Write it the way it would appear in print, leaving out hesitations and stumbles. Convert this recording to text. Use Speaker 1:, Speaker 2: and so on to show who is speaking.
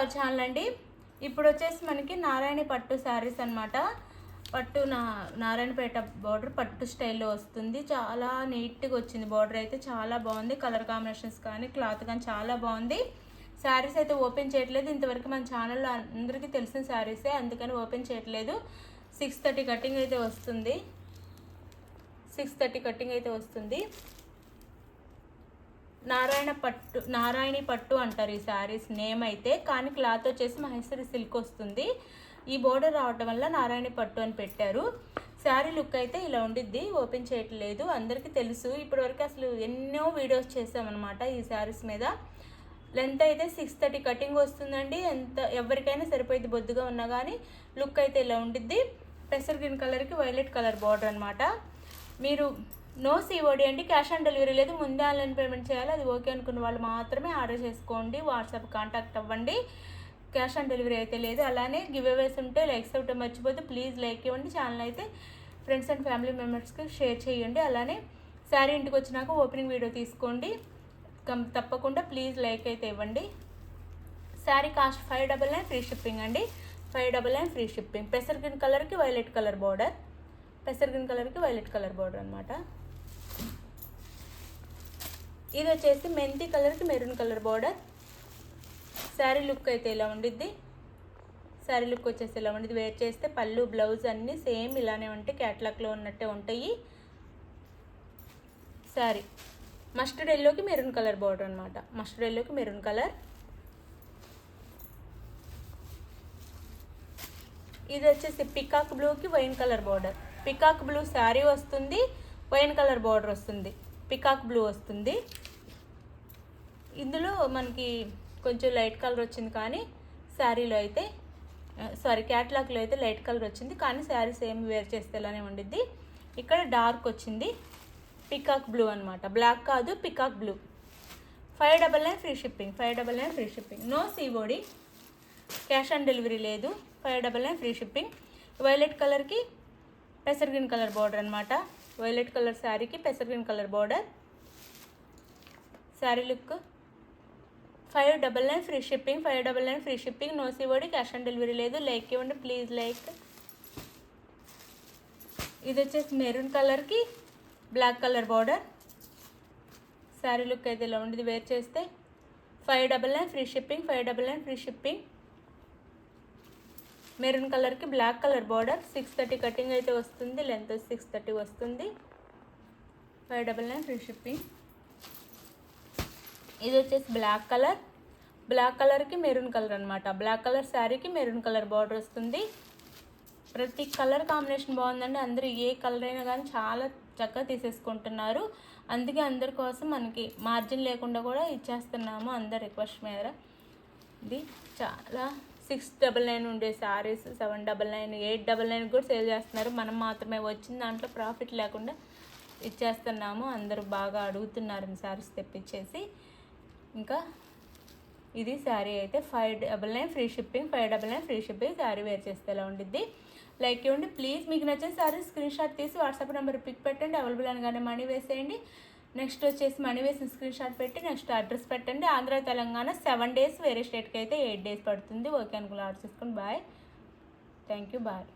Speaker 1: Our channel అండి. ఇప్పుడు వచ్చేసి మనకి నారాయణి పట్టు శారీస్ అనమాట. పట్టు నారాయణపేట బార్డర్ పట్టు స్టైల్లో వస్తుంది. చాలా నీట్గా వచ్చింది. బార్డర్ అయితే చాలా బాగుంది. కలర్ కాంబినేషన్స్ కానీ క్లాత్ కానీ చాలా బాగుంది. శారీస్ అయితే ఓపెన్ చేయట్లేదు. ఇంతవరకు మన ఛానల్లో అందరికీ తెలిసిన శారీసే, అందుకని ఓపెన్ చేయట్లేదు. 6:30 కటింగ్ అయితే వస్తుంది. 6:30 కటింగ్ అయితే వస్తుంది. నారాయణి పట్టు అంటారు ఈ శారీస్ నేమ్ అయితే, కానీ క్లాత్ వచ్చేసి మహేశ్వరి సిల్క్ వస్తుంది. ఈ బోర్డర్ రావడం వల్ల నారాయణి పట్టు అని పెట్టారు. శారీ లుక్ అయితే ఇలా ఉండిద్ది. ఓపెన్ చేయట్లేదు, అందరికీ తెలుసు. ఇప్పటివరకు అసలు ఎన్నో వీడియోస్ చేసామన్నమాట ఈ శారీస్ మీద. లెంత్ అయితే 6:30 కటింగ్ వస్తుందండి. ఎవరికైనా సరిపోయింది, బొద్దుగా ఉన్నా కానీ. లుక్ అయితే ఇలా ఉండిద్ది. పెసర్ గ్రీన్ కలర్కి వైలెట్ కలర్ బార్డర్ అనమాట. మీరు నో సిఓడి అండి, క్యాష్ ఆన్ డెలివరీ లేదు. ముందే ఆన్లైన్ పేమెంట్ చేయాలి. అది ఓకే అనుకున్న వాళ్ళు మాత్రమే ఆర్డర్ చేసుకోండి. వాట్సాప్ కాంటాక్ట్ అవ్వండి. క్యాష్ ఆన్ డెలివరీ అయితే లేదు. అలానే గివ్ అవేస్ ఉంటే లైక్స్ ఇవ్వడం మర్చిపోతే ప్లీజ్ లైక్ ఇవ్వండి. ఛానల్ అయితే ఫ్రెండ్స్ అండ్ ఫ్యామిలీ మెంబర్స్కి షేర్ చేయండి. అలానే శారీ ఇంటికి వచ్చినాక ఓపెనింగ్ వీడియో తీసుకోండి. తప్పకుండా ప్లీజ్ లైక్ అయితే ఇవ్వండి. శారీ కాస్ట్ 599 ఫ్రీ షిప్పింగ్ అండి. 599 ఫ్రీ షిప్పింగ్. పెసర్ గ్రీన్ కలర్కి వైలెట్ కలర్ బార్డర్. పెసర్ గ్రీన్ కలర్కి వైలెట్ కలర్ బార్డర్ అనమాట. ఇది వచ్చేసి మెంతి కలర్కి maroon colour border. Sari look అయితే ఇలా ఉండిద్ది. శారీ లుక్ వచ్చేసి ఇలా ఉండిద్ది. వేర్ చేస్తే పళ్ళు బ్లౌజ్ అన్నీ సేమ్ ఇలానే ఉంటాయి, క్యాట్లాగ్లో ఉన్నట్టే ఉంటాయి. శారీ మస్టర్డ్ ఎల్లోకి మెరూన్ కలర్ బార్డర్ అనమాట. మస్టర్డ్ ఎల్లోకి మెరూన్ కలర్. ఇది వచ్చేసి పికాక్ బ్లూకి wine colour border. Peacock blue sari వస్తుంది, వైన్ కలర్ బార్డర్ వస్తుంది. పికాక్ బ్లూ వస్తుంది. ఇందులో మనకి కొంచెం లైట్ కలర్ వచ్చింది, కానీ శారీలో అయితే క్యాట్లాగ్లో అయితే లైట్ కలర్ వచ్చింది, కానీ శారీ సేమ్ వేర్ చేస్తే ఇలానే ఉండిద్ది. ఇక్కడ డార్క్ వచ్చింది, పికాక్ బ్లూ అనమాట. బ్లాక్ కాదు, peacock blue. 599 free shipping. 599 free shipping. No COD, cash on delivery లేదు. 599 ఫ్రీ షిప్పింగ్. వైలెట్ కలర్కి పెసర్ గ్రీన్ కలర్ బార్డర్ అనమాట. వైలెట్ కలర్ శారీకి పెసర్ green colour border. Sari look 599 free shipping. 599 free shipping. No COD, cash on delivery లేదు. Like ఇవ్వండి please, like. ఇది వచ్చేసి మెరూన్ కలర్కి black colour border. Sari look అయితే ఇలా ఉండేది. వేర్ చేస్తే 599 free shipping. 599 free shipping. Maroon కలర్కి బ్లాక్ కలర్ బార్డర్. 6:30 కటింగ్ అయితే వస్తుంది. లెంత్ 6:30 వస్తుంది. 599 ఫ్రీ షిప్పింగ్. ఇది వచ్చేసి బ్లాక్ కలర్. బ్లాక్ కలర్కి మెరూన్ కలర్ అనమాట. బ్లాక్ కలర్ శారీకి మెరూన్ కలర్ బార్డర్ వస్తుంది. ప్రతి కలర్ కాంబినేషన్ బాగుందండి. అందరూ ఏ కలర్ అయినా కానీ చాలా చక్కగా తీసేసుకుంటున్నారు. అందుకే అందరి కోసం మనకి మార్జిన్ లేకుండా కూడా ఇచ్చేస్తున్నాము, అందరి రిక్వెస్ట్ మీద. ఇది చాలా 699 ఉండే శారీస్ 799, 899 కూడా సేల్ చేస్తున్నారు. మనం మాత్రమే వచ్చిన దాంట్లో ప్రాఫిట్ లేకుండా ఇచ్చేస్తున్నాము. అందరూ బాగా అడుగుతున్నారు శారీస్ తెప్పించేసి. ఇంకా ఇది శారీ అయితే 599 free shipping. 599 free shipping. Sari wear చేస్తే ఎలా ఉండిద్ది. లైక్ ఇవ్వండి ప్లీజ్. మీకు నచ్చిన శారీ స్క్రీన్ షాట్ తీసి వాట్సాప్ నెంబర్ పిక్ పెట్టండి. అవైలబుల్ అనగానే మనీ వేసేయండి. నెక్స్ట్ వచ్చేసి మనీ వేసిన స్క్రీన్ షాట్ పెట్టి నెక్స్ట్ అడ్రస్ పెట్టండి. ఆంధ్ర తెలంగాణ 7 డేస్, వేరే స్టేట్కి అయితే 8 డేస్ పడుతుంది. ఓకే అనుకుని ఆర్డర్ చేసుకోండి. Bye, thank you, bye.